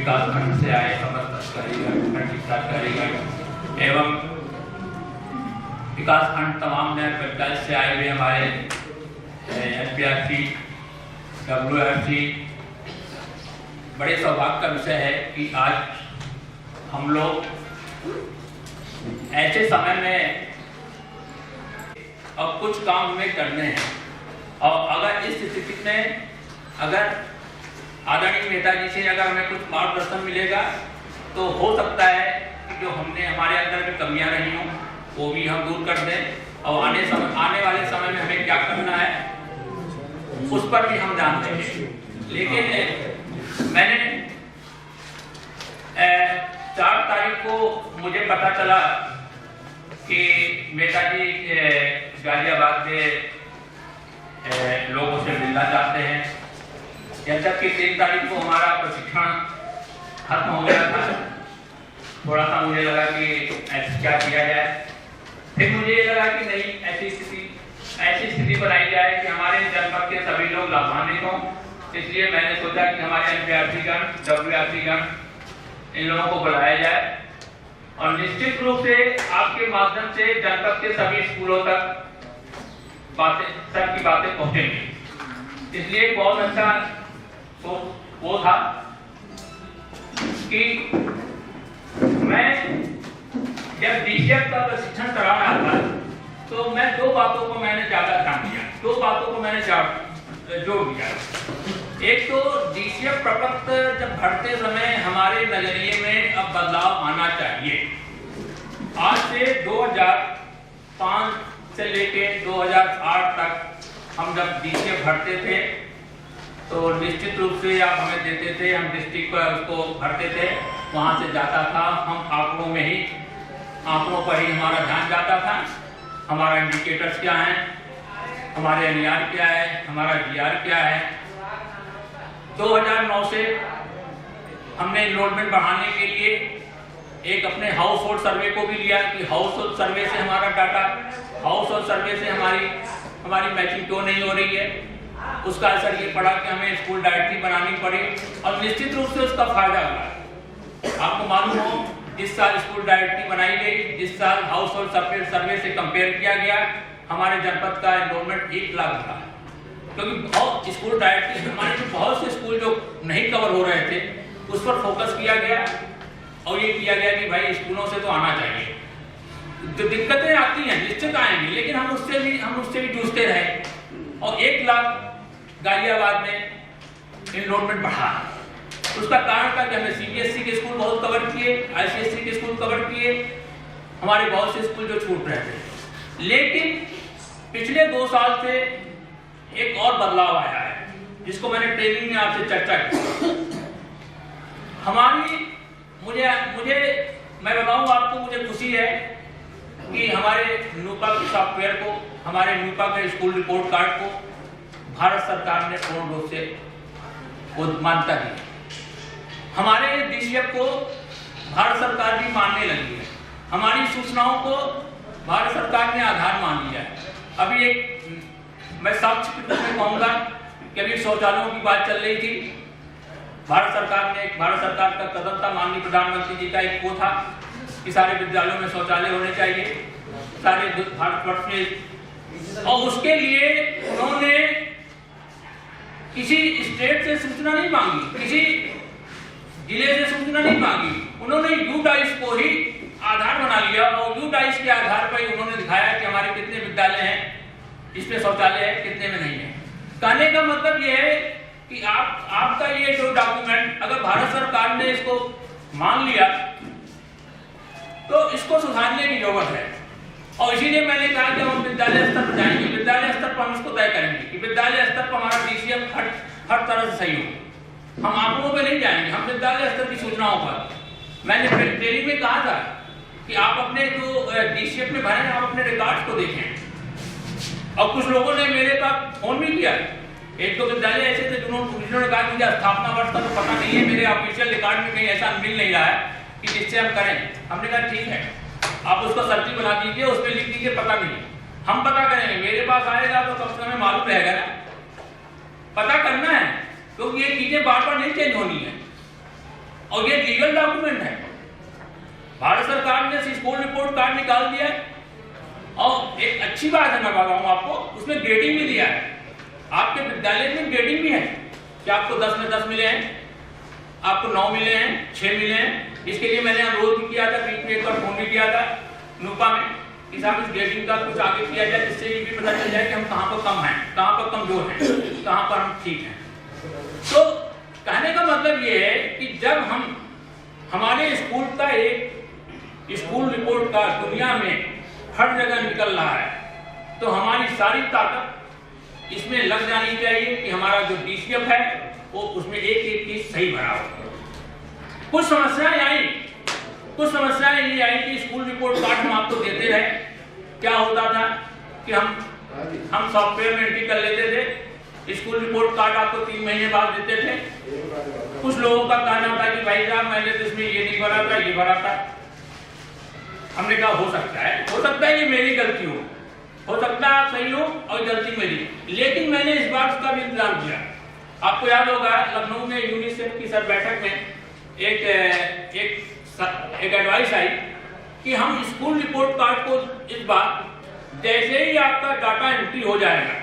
विकास खंड से आए समस्त अधिकारीगण एवं विकास खंड तमाम नए पंचायत से आए हुए हमारे एनपीआरसी डब्ल्यूआरसी, बड़े सौभाग्य का विषय है कि आज हम लोग ऐसे समय में अब कुछ काम हमें करने हैं और अगर इस स्थिति में अगर आदरणीय नेताजी से अगर हमें कुछ मार्गदर्शन मिलेगा तो हो सकता है कि जो हमने हमारे अंदर में कमियां रही हों वो भी हम दूर कर दें और आने वाले समय में हमें क्या करना है उस पर भी हम ध्यान देंगे। लेकिन मैंने 4 तारीख को मुझे पता चला कि नेताजी गाजियाबाद में लोगों से मिलना चाहते हैं। जबकि 3 तारीख को हमारा प्रशिक्षण खत्म हो गया था, थोड़ा सा मुझे लगा कि ऐसा क्या किया जाए। फिर मुझे ये लगा कि नहीं, ऐसी स्थिति बनाई जाए कि हमारे जनपद के सभी लोग लाभान्वित हों। इसलिए मैंने सोचा कि हमारे एनपीआरसी गण डब्ल्यूआरसी गण इन लोगों को बुलाया जाए और निश्चित रूप से आपके माध्यम से जनपद के सभी स्कूलों तक सबकी बातें पहुंचेंगी। इसलिए बहुत अच्छा वो था कि मैं जब डीसीएफ का प्रशिक्षण करा रहा था तो मैं 2 बातों को मैंने ज्यादा ध्यान दिया, 2 बातों को मैंने जोड़ दिया। एक तो डीसीएफ प्रपत्र जब भरते समय हमारे नजरिए में अब बदलाव आना चाहिए। आज से 2005 से लेके 2008 तक हम जब डीसीएफ भरते थे तो निश्चित रूप से आप हमें देते थे, हम डिस्ट्रिक्ट पर उसको भरते थे, वहां से जाता था, हम आंकड़ों पर ही हमारा ध्यान जाता था। हमारा इंडिकेटर्स क्या है, हमारे एनईआर क्या है, हमारा जीआर क्या है। 2009 से हमने एनरोलमेंट बढ़ाने के लिए एक अपने हाउस होल्ड सर्वे को भी लिया कि हाउस होल्ड सर्वे से हमारा डाटा, हाउस होल्ड सर्वे से हमारी मैचिंग क्यों नहीं हो रही है। उसका असर ये पड़ा कि हमें स्कूल डायरेक्टरी बनानी पड़ी और निश्चित रूप से उसका फायदा हुआ। आपको मालूम हो, जिस साल स्कूल डायरेक्टरी बनाई गई, जिस साल हाउस होल्ड सर्वे से कंपेयर किया गया, हमारे जनपद का एनरोलमेंट 1 लाख था। क्योंकि बहुत स्कूल डायरेक्टरी हमारे बहुत से स्कूल जो नहीं कवर हो रहे थे उस पर फोकस किया गया और ये किया गया कि भाई स्कूलों से तो आना चाहिए। तो दिक्कतें आती हैं, निश्चित आएंगी, लेकिन हम उससे भी जूझते रहे और 1 लाख गाजियाबाद में एनरोलमेंट बढ़ा। उसका कारण था कि हमने सीबीएसई के स्कूल बहुत कवर किए, आईसीएसई के स्कूल कवर किए, हमारे बहुत से स्कूल जो छूट रहे थे। लेकिन पिछले 2 साल से एक और बदलाव आया है जिसको मैंने ट्रेनिंग में आपसे चर्चा की। मैं बताऊं आपको, मुझे खुशी है कि हमारे नूपा के सॉफ्टवेयर को, हमारे नूपा के स्कूल रिपोर्ट कार्ड को भारत सरकार ने पूर्ण रूप से मान्यता दी। हमारे डीसीएफ को भारत सरकार भी मानने लगी है, हमारी सूचनाओं को भारत सरकार ने आधार मान लिया है। अभी मैं साक्ष्य के रूप में कहूंगा कि अभी शौचालयों की बात चल रही थी। भारत सरकार का कदम था, माननीय प्रधानमंत्री जी का एक वो था कि सारे विद्यालयों में शौचालय होने चाहिए सारे भारतवर्ष में, और उसके लिए उन्होंने किसी स्टेट से सूचना नहीं मांगी, किसी जिले से सूचना नहीं मांगी, उन्होंने यूडाइस को ही आधार बना लिया और यूडाइस के आधार पर उन्होंने दिखाया कि हमारे कितने विद्यालय हैं, इसमें शौचालय है, कितने में नहीं है। कहने का मतलब ये है कि आपका ये जो डॉक्यूमेंट अगर भारत सरकार ने इसको मान लिया तो इसको सुधारने की जरूरत है। और इसीलिए मैंने कहा कि हम विद्यालय स्तर पर जाएंगे, विद्यालय स्तर पर हम इसको तय करेंगे कि विद्यालय स्तर पर हमारा डीसीएफ हर तरह से सही हो। हम आंकड़ों पे नहीं जाएंगे, हम विद्यालय स्तर की सूचनाओं पर। मैंने ट्रेनिंग में कहा था कि आप अपने जो डीसीएफ में भरे आप अपने रिकॉर्ड को देखें। और कुछ लोगों ने मेरे पास फोन भी किया, 1-2 विद्यालय ऐसे थे जिन्होंने कहा कि स्थापना वर्ष का तो पता नहीं है, मेरे ऑफिशियल रिकॉर्ड में कहीं ऐसा मिल नहीं रहा है कि जिससे हम करें। हमने कहा ठीक है, आप उसको सर्ची बना दीजिए, उसमें लिख दीजिए पता नहीं, हम पता करेंगे। मेरे पास आएगा तो कम से कम मालूम रहेगा ना, पता करना है, क्योंकि ये चीजें बार बार नहीं चेंज होनी है। और ये लीगल डॉक्यूमेंट है। भारत सरकार ने स्कूल रिपोर्ट कार्ड निकाल दिया है और एक अच्छी बात है, मैं बता रहा हूं आपको, उसमें ग्रेडिंग भी दिया है। आपके विद्यालय में ग्रेडिंग भी है कि आपको 10 में 10 मिले हैं, आपको 9 मिले हैं, 6 मिले हैं। इसके लिए मैंने अनुरोध भी किया था, बीच में एक बार फोन भी किया था नूपा में कि साहब इस ग्रेडिंग का कुछ आगे किया जाए, जिससे ये भी पता चल जाए कि हम कहाँ पर कम हैं, कहाँ पर कमजोर हैं, कहाँ पर हम ठीक हैं। तो कहने का मतलब ये है कि जब हम हमारे स्कूल का एक स्कूल रिपोर्ट का दुनिया में हर जगह निकल रहा है, तो हमारी सारी ताकत इसमें लग जानी चाहिए कि हमारा जो DCF है वो उसमें एक एक चीज सही भरा हो। कुछ समस्याएं ये आई कि स्कूल रिपोर्ट कार्ड हम आपको देते रहे। क्या होता था कि हम सॉफ्टवेयर में एंट्री कर लेते थे, स्कूल रिपोर्ट कार्ड आपको 3 महीने बाद देते थे। कुछ लोगों का कहना था कि भाई साहब मैंने तो इसमें ये नहीं भरा था, ये भरा था। हमने कहा हो सकता है ये मेरी गलती हो सकता है आप सही हो और गलती मेरी, लेकिन मैंने इस बात का भी इंतजाम किया। आपको याद होगा लखनऊ में यूनिसेफ की सर बैठक में एक एडवाइस आई कि हम स्कूल रिपोर्ट कार्ड को इस बार जैसे ही आपका डाटा एंट्री हो जाएगा,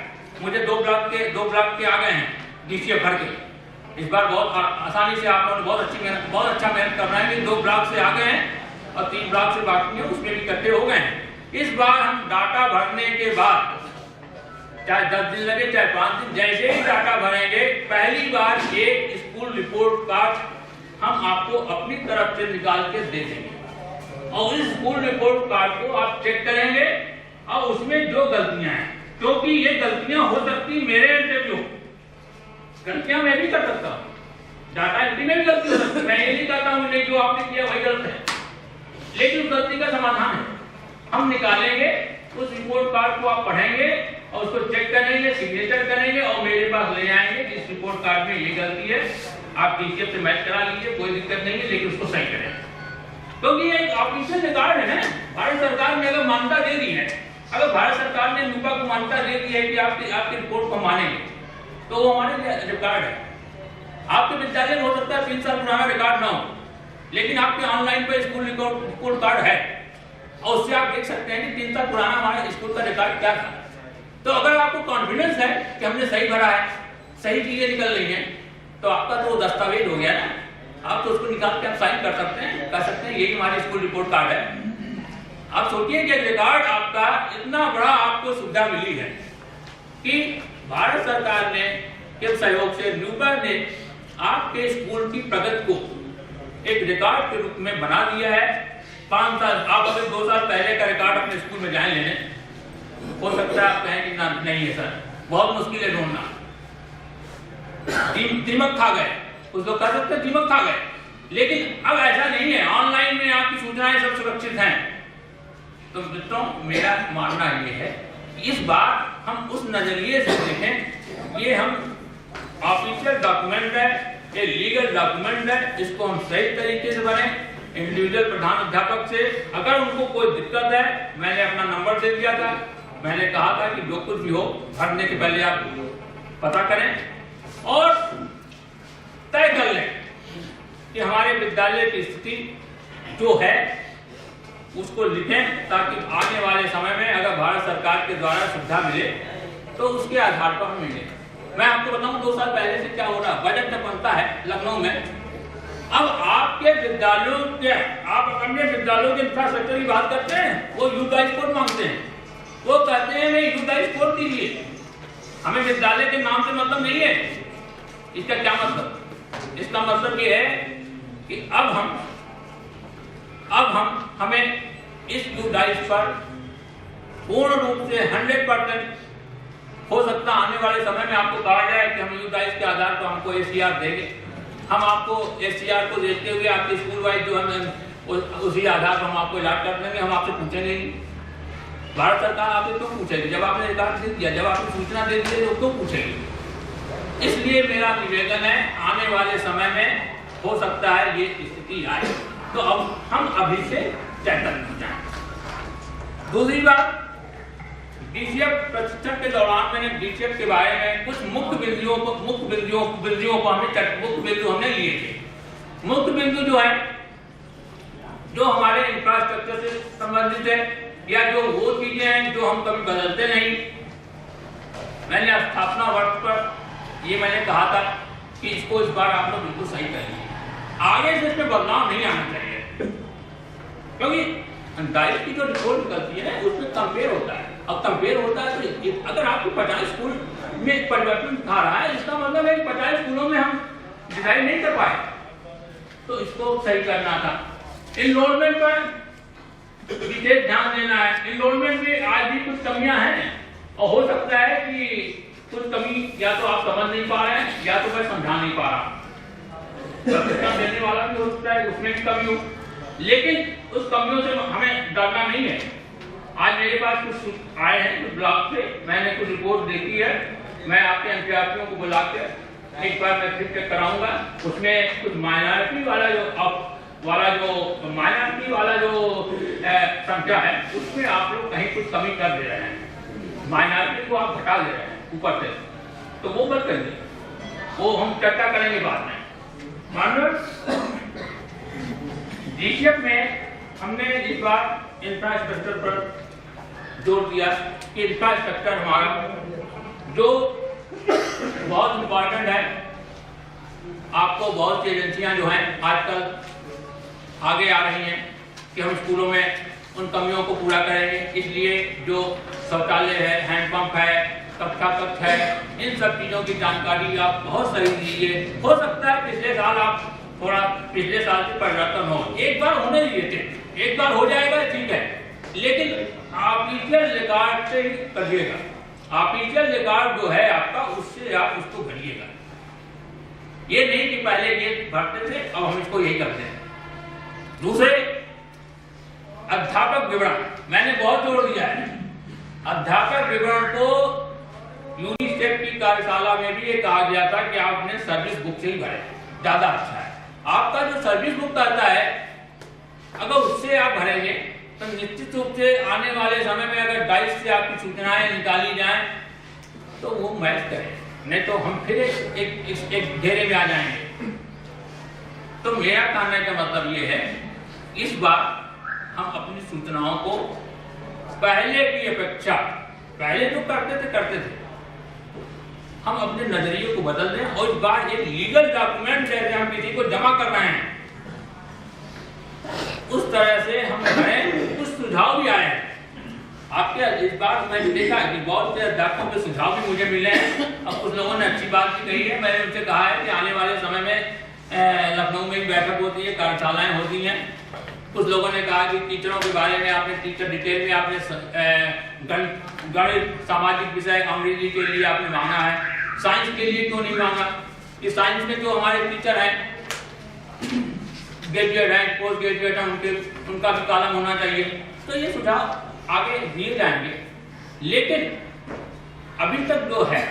मुझे 2 ब्लॉक के आ गए हैं DCF भर के, इस बार बहुत आसानी से आप लोगों ने बहुत अच्छा मेहनत कर रहे हैं कि 2 ब्लॉक से आ गए हैं और 3 ब्लॉक से बाकी है, उसमें भी इकट्ठे हो गए हैं। इस बार हम डाटा भरने के बाद चाहे 10 दिन लगे चाहे 5 दिन, जैसे ही डाटा भरेंगे पहली बार एक स्कूल रिपोर्ट कार्ड हम आपको अपनी तरफ से निकाल के दे देंगे और इस स्कूल रिपोर्ट कार्ड को आप चेक करेंगे और उसमें जो गलतियां हैं, क्योंकि ये गलतियां हो सकती मेरे इंटरव्यू, गलतियां मैं भी कर सकता हूँ, डाटा एंट्री में भी गलती हो सकती है, मैं ये नहीं कहता हूँ नहीं जो आपने किया वही गलत है, लेकिन उस गलती का समाधान है। हम निकालेंगे उस रिपोर्ट कार्ड को, आप पढ़ेंगे और उसको चेक करेंगे, सिग्नेचर करेंगे और मेरे पास ले आएंगे कि इस रिपोर्ट कार्ड में ये गलती है, आप DCF से मैच करा लीजिए, कोई दिक्कत नहीं है, लेकिन उसको सही करें। क्योंकि ये एक ऑफिशियल रिकॉर्ड है ना, भारत सरकार ने अगर मान्यता दे दी है, अगर भारत सरकार ने नूपा को मान्यता दे दी है कि आपकी रिपोर्ट को मानेंगे, तो वो हमारे लिए रिकॉर्ड है। आपके विद्यालय में हो सकता है 3 साल पुराना रिकॉर्ड ना हो, लेकिन आपके ऑनलाइन पे स्कूल रिपोर्ट कार्ड है और उससे आप देख सकते हैं कि 3 साल पुराना हमारे स्कूल का रिकॉर्ड क्या था। तो अगर आपको कॉन्फिडेंस है कि हमने सही भरा है, सही चीजें निकल रही हैं, तो आपका तो दस्तावेज हो गया ना, आप तो उसको निकाल के आप साइन कर सकते हैं, कह सकते हैं यही हमारी स्कूल रिपोर्ट कार्ड है। आप सोचिए कि रिकॉर्ड आपका इतना बड़ा आपको सुविधा मिली है कि भारत सरकार ने के सहयोग से नूपा ने आपके स्कूल की प्रगति को एक रिकॉर्ड के रूप में बना दिया है। 5 साल, आप अगर 2 साल पहले का रिकॉर्ड अपने स्कूल में जाए लेने, हो सकता है आप कहें कि ना नहीं है सर, बहुत मुश्किल है ढूंढना, दीमक खा गए, कुछ लोग कह सकते हैं दीमक खा गए, लेकिन अब ऐसा नहीं है, ऑनलाइन में आपकी सूचनाएं सब सुरक्षित हैं। तो मित्रों, मेरा मानना यह है कि इस बार हम उस नजरिए से देखें, ये हम ऑफिशियल डॉक्यूमेंट है, ये लीगल डॉक्यूमेंट है, इसको हम सही तरीके से बने। इंडिविजुअल प्रधान अध्यापक से अगर उनको कोई दिक्कत है, मैंने अपना नंबर दे दिया था, मैंने कहा था कि जो कुछ भी हो भरने के पहले आप पता करें और तय कर लें कि हमारे विद्यालय की स्थिति जो है उसको लिखें, ताकि आने वाले समय में अगर भारत सरकार के द्वारा सुविधा मिले तो उसके आधार पर हम मिले। मैं आपको बताऊं 2 साल पहले से क्या हो रहा, बजट जब बनता है लखनऊ में, अब आपके विद्यालयों के, आप अन्य विद्यालयों के इंफ्रास्ट्रक्चर की बात करते हैं, वो यूदाई स्कोर मांगते हैं, वो कहते हैं नहीं यूदाई स्कोर दीजिए, हमें विद्यालय के नाम से मतलब नहीं है। इसका क्या मतलब? इसका मतलब ये है कि अब हम हमें इस यूदाई पर पूर्ण रूप से 100% हो सकता आने वाले समय में आपको कहा जाए कि हम यूदाइस के आधार पर हमको ACR देंगे, हम आपको ACR को देखते हुए आपके स्कूल वाइज जो हम उसी आधार पर हम आपको इलाज कर देंगे, हम आपसे पूछेंगे नहीं। भारत सरकार आपसे क्यों पूछेगी? जब आपने रिकॉर्ड दे दिया, जब आपने सूचना दे दी तो क्यों पूछेगी? इसलिए मेरा निवेदन है, आने वाले समय में हो सकता है ये स्थिति आए, तो अब हम अभी से चेतन हो जाए। दूसरी बात, DCF प्रशिक्षण के दौरान मैंने DCF के बारे में कुछ मुख्य बिंदुओं को हमने लिए थे। मुख्य बिंदु जो है, जो हमारे इंफ्रास्ट्रक्चर से संबंधित है या जो वो चीजें हैं जो हम कभी बदलते नहीं। मैंने स्थापना वर्ष पर ये मैंने कहा था कि इसको इस बार आप लोग बिल्कुल सही करेंगे, आगे से इसमें बदलाव नहीं आना चाहिए, क्योंकि डाइस की जो रिपोर्ट निकलती है ना उसमें कंपेयर होता है। अब कंपेयर होता है तो अगर आपको 50 स्कूल में परिवर्तन दिखा रहा है, इसका मतलब है 50 स्कूलों में हम डिजाइन नहीं कर पाए, तो इसको सही करना था। एनरोलमेंट पर विशेष ध्यान देना है। एनरोलमेंट में आज भी कुछ कमियां हैं और हो सकता है कि कुछ कमी या तो आप समझ नहीं पा रहे हैं या तो मैं समझा नहीं पा रहा। देने वाला भी हो सकता है उसमें भी कमी हो, लेकिन उस कमियों से हमें डरना नहीं है। आज मेरे पास कुछ आए हैं कुछ ब्लॉक से, मैंने कुछ रिपोर्ट देखी है, मैं आपके एमपीआरपीओं को बुला के एक बार मैं फिर चेक कराऊंगा। उसमें कुछ माइनॉरिटी वाला जो संख्या है उसमें आप लोग कहीं कुछ कमी कर दे रहे हैं, माइनॉरिटी को आप हटा दे रहे हैं ऊपर से, तो वो मत करिए, वो हम चर्चा करेंगे बाद में। डीसीएफ में हमने इस बार इंफ्रास्ट्रक्चर पर जोर दिया कि इंफ्रास्ट्रक्चर हमारा जो बहुत इंपॉर्टेंट है। आपको बहुत सी एजेंसियां जो हैं आजकल आगे आ रही हैं कि हम स्कूलों में उन कमियों को पूरा करेंगे, इसलिए जो शौचालय है, हैंडपंप है, कक्षा कक्ष है, इन सब चीजों की जानकारी आप बहुत सही दीजिए। हो सकता है पिछले साल आप थोड़ा पिछले साल से परिवर्तन हो, एक बार होने दिए थे, एक बार हो जाएगा ठीक है, लेकिन ऑफिशियल रिकॉर्ड से करिएगा। ऑफिशियल रिकॉर्ड जो है आपका उससे आप उसको भरिएगा, ये नहीं कि पहले ये भरते थे अब हम इसको यही करते हैं। दूसरे, अध्यापक विवरण मैंने बहुत जोर दिया है। अध्यापक विवरण को यूनिसेफ की कार्यशाला में भी ये कहा गया था कि आप अपने सर्विस बुक से ही भरें, ज्यादा अच्छा है। आपका जो सर्विस बुक आता है अगर उससे आप भरेंगे तो निश्चित रूप से आने वाले समय में अगर डाइस से आपकी सूचनाएं निकाली जाएं तो वो मैच करें, नहीं तो हम फिर एक घेरे में आ जाएंगे। तो मेरा कहने का मतलब ये है, इस बार हम अपनी सूचनाओं को पहले की अपेक्षा, पहले जो करते थे हम अपने नजरिए को बदल दें और इस बार एक लीगल डॉक्यूमेंट जैसे हम किसी को जमा कर रहे हैं उस तरह से हम करें। कुछ सुझाव भी आए हैं आपके, इस बार मैंने देखा कि बहुत से अध्यापकों के सुझाव भी मुझे मिले हैं। अब कुछ लोगों ने अच्छी बात भी कही है, मैंने उनसे कहा है कि आने वाले समय में लखनऊ में एक बैठक होती है, कार्यशालाएं होती हैं। कुछ लोगों ने कहा कि टीचरों के बारे में आपने टीचर डिटेल में आपने गणित, सामाजिक विषय, अंग्रेजी के लिए आपने मांगा है, साइंस के लिए क्यों नहीं मांगा? कि साइंस में जो हमारे टीचर हैं ग्रेजुएट हैं, पोस्ट ग्रेजुएट हैं, उनका भी कॉलम होना चाहिए। तो ये सुझाव आगे दिए जाएंगे, लेकिन अभी तक जो है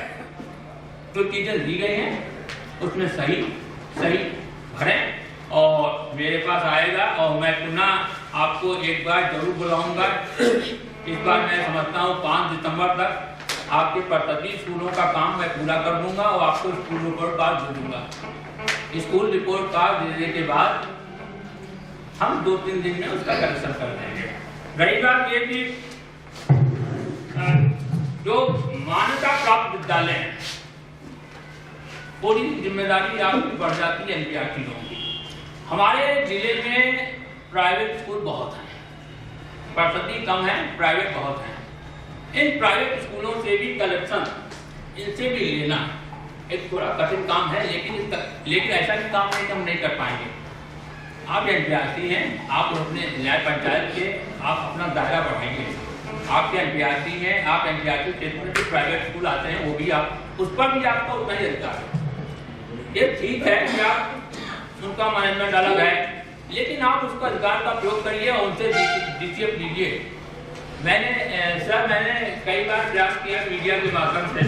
जो चीजें दी गई हैं उसमें सही भरें और मेरे पास आएगा और मैं पुनः आपको एक बार जरूर बुलाऊंगा। इस बार मैं समझता हूँ 5 दिसंबर तक आपके प्रति स्कूलों का काम मैं पूरा कर दूंगा और आपको स्कूल रिपोर्ट कार्ड दे दूंगा। स्कूल रिपोर्ट कार्ड देने के बाद हम 2-3 दिन में उसका करेक्शन कर देंगे। रही बात ये कि जो मान्यता प्राप्त विद्यालय हैं पूरी जिम्मेदारी आपकी बढ़ जाती है एनपीआरटी लोगों की। हमारे जिले में प्राइवेट स्कूल बहुत हैं, प्रतिशत कम है, प्राइवेट बहुत हैं। इन प्राइवेट स्कूलों से भी कलेक्शन इनसे भी लेना एक थोड़ा कठिन काम है, लेकिन ऐसा भी काम नहीं कि हम नहीं कर पाएंगे। आप एनपीआरटी हैं, आप अपने न्याय पंचायत के आप अपना दायरा बढ़ाएंगे। आपके एनपीआरटी हैं, आप एनपीआरटी क्षेत्र में जो प्राइवेट स्कूल आते हैं वो भी आप उस पर भी आपका उतना ही अधिकार है। ये ठीक है कि आप उनका मैनेजमेंट अलग है, लेकिन आप उसका अधिकार का प्रयोग करिए और उनसे डीसीएफ लीजिए। मैंने कई बार प्रयास किया मीडिया के माध्यम से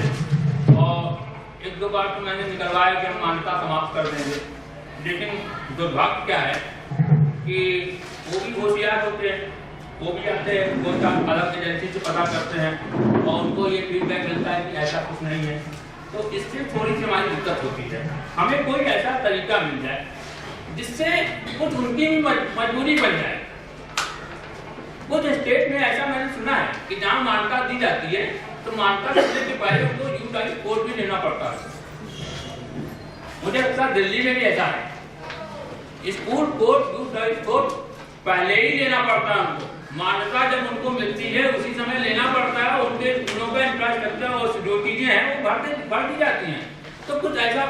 और 1-2 बार तो मैंने निकलवाया कि हम मान्यता समाप्त कर देंगे, लेकिन दुर्भाग्य क्या है कि वो भी होशियार होते हैं, वो भी आते हैं, वो अलग एजेंसी से पता करते हैं और उनको ये फीडबैक मिलता है कि ऐसा कुछ नहीं है। तो इससे थोड़ी सी हमारी दिक्कत होती है। हमें कोई ऐसा तरीका मिल जाए जिससे कुछ उनकी भी मजबूरी बन जाए। कुछ स्टेट में ऐसा मैंने सुना है कि जहाँ मान्यता दी जाती है तो मान्यता देने के पहले उनको यूथ लाइफ कोड भी लेना पड़ता है। मुझे लगता है दिल्ली में भी ऐसा है, school code youth life code पहले ही लेना पड़ता है उनको। मान्यता जब उनको मिलती है उसी समय लेना पड़ता है, उनके स्कूलों का इंफ्रास्ट्रक्चर और जो चीजें हैं वो भर दी जाती हैं। तो कुछ ऐसा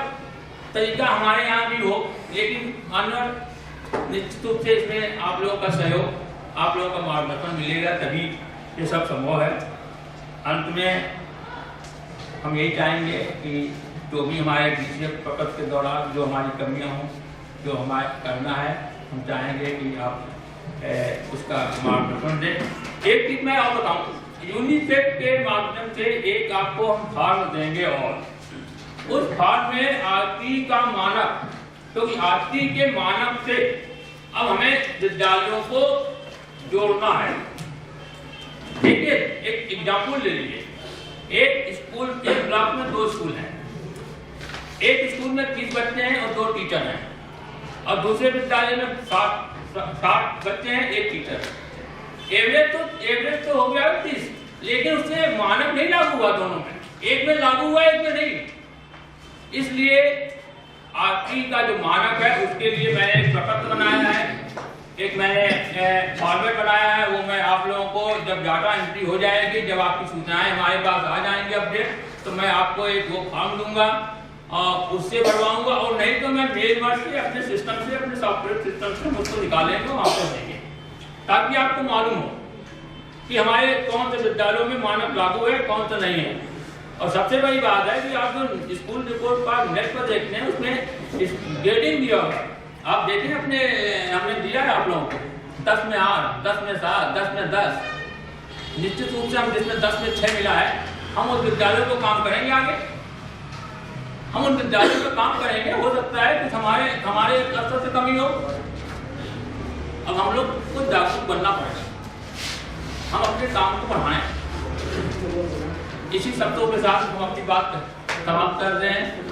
तरीका हमारे यहाँ भी हो, लेकिन मानव निश्चित रूप से इसमें आप लोगों का सहयोग, आप लोगों का मार्गदर्शन मिलेगा, तभी ये सब संभव है। अंत में हम यही चाहेंगे कि जो भी हमारे बीसीए प्रकल्प के दौरान जो हमारी कमियां हों, जो हमारे करना है, हम चाहेंगे कि आप उसका मार्गदर्शन दें। एक चीज मैं और बताऊं, यूनिसेफ के माध्यम से एक आपको हम फॉर्म देंगे और उस फॉर्म में आरती का मानक, क्योंकि आरती के मानक से अब हमें विद्यालयों को जोड़ना है। देखिए एक एग्जाम्पल ले लीजिए, एक स्कूल, एक ब्लॉक में 2 स्कूल हैं, एक स्कूल में 30 बच्चे हैं और 2 टीचर हैं, और दूसरे विद्यालय में 60 बच्चे हैं, 1 टीचर। एवरेज तो हो गया 30, लेकिन उससे मानक नहीं लागू हुआ दोनों में, एक में लागू हुआ एक में नहीं। इसलिए आरती का जो मानक है उसके लिए मैंने एक प्रपत्र बनाया है, एक मैंने फॉर्मेट बनाया है, वो मैं आप लोगों को जब डाटा एंट्री हो जाएगी, जब आपकी सूचनाएं हमारे पास आ जाएंगे अपडेट, तो मैं आपको एक वो फॉर्म दूंगा और उससे भरवाऊंगा, और नहीं तो मैं मेल वर्ड से अपने सिस्टम से, अपने सॉफ्टवेयर सिस्टम से मुझको निकालेंगे और आपको देंगे, ताकि आपको मालूम हो कि हमारे कौन से विद्यालयों में मानक लागू है, कौन सा नहीं है। और सबसे बड़ी बात है कि आप जो स्कूल रिपोर्ट कार्ड नेट पर देखते हैं उसमें ग्रेडिंग दिया होगा, आप देखें अपने, हमने दिया है आप लोगों को 10 में 8, 10 में 7, 10 में 10। निश्चित रूप से हम जिसमें 10 में 6 मिला है, हम उस विद्यालयों को काम करेंगे आगे, हम उन विद्यालयों पर काम करेंगे। हो सकता है कुछ हमारे स्तर से कमी हो, अब हम लोग को जागरूक बनना पड़ेगा, हम अपने काम को बढ़ाएं। इसी शब्दों के साथ हम अपनी बात समाप्त कर रहे हैं।